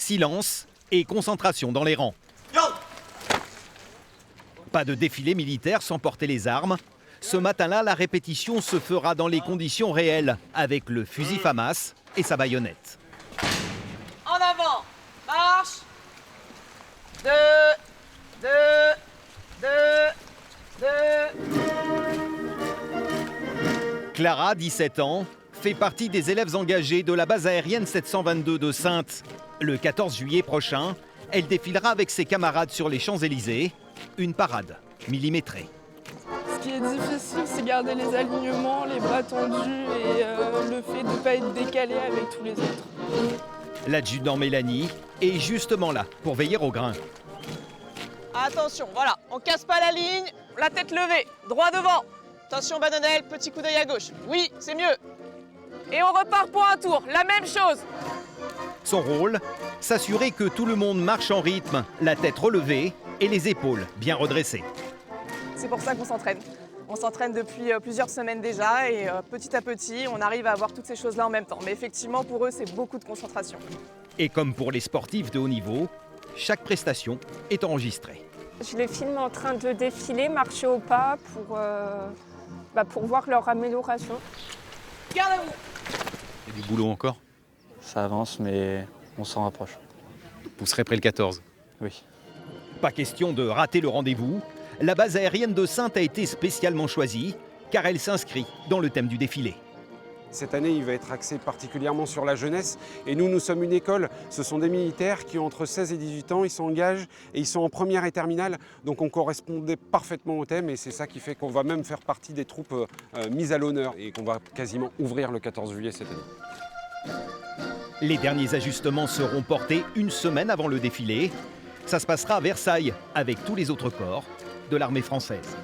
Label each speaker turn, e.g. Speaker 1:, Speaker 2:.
Speaker 1: silence et concentration dans les rangs. Pas de défilé militaire sans porter les armes. Ce matin-là, la répétition se fera dans les conditions réelles, avec le fusil FAMAS et sa baïonnette.
Speaker 2: En avant, marche. 2, 2, 2, 2.
Speaker 1: Clara, 17 ans, fait partie des élèves engagés de la base aérienne 722 de Saintes. Le 14 juillet prochain, elle défilera avec ses camarades sur les Champs-Élysées. Une parade millimétrée.
Speaker 3: Ce qui est difficile, c'est garder les alignements, les bras tendus et le fait de ne pas être décalé avec tous les autres.
Speaker 1: L'adjudant Mélanie est justement là pour veiller au grain.
Speaker 2: Attention, voilà, on casse pas la ligne, la tête levée, droit devant. Attention Banonelle, petit coup d'œil à gauche. Oui, c'est mieux. Et on repart pour un tour, la même chose.
Speaker 1: Son rôle, s'assurer que tout le monde marche en rythme, la tête relevée et les épaules bien redressées.
Speaker 2: C'est pour ça qu'on s'entraîne. On s'entraîne depuis plusieurs semaines déjà et petit à petit, on arrive à avoir toutes ces choses-là en même temps. Mais effectivement, pour eux, c'est beaucoup de concentration.
Speaker 1: Et comme pour les sportifs de haut niveau, chaque prestation est enregistrée.
Speaker 4: Je les filme en train de défiler, marcher au pas pour voir leur amélioration.
Speaker 2: Garde à vous.
Speaker 5: Il y a du boulot encore?
Speaker 6: Ça avance, mais on s'en rapproche.
Speaker 5: Vous serez prêt le 14?
Speaker 6: Oui.
Speaker 1: Pas question de rater le rendez-vous. La base aérienne de Saintes a été spécialement choisie car elle s'inscrit dans le thème du défilé.
Speaker 7: Cette année, il va être axé particulièrement sur la jeunesse. Et nous sommes une école, ce sont des militaires qui ont entre 16 et 18 ans, ils s'engagent et ils sont en première et terminale. Donc on correspondait parfaitement au thème et c'est ça qui fait qu'on va même faire partie des troupes mises à l'honneur et qu'on va quasiment ouvrir le 14 juillet cette année.
Speaker 1: Les derniers ajustements seront portés une semaine avant le défilé. Ça se passera à Versailles avec tous les autres corps de l'armée française.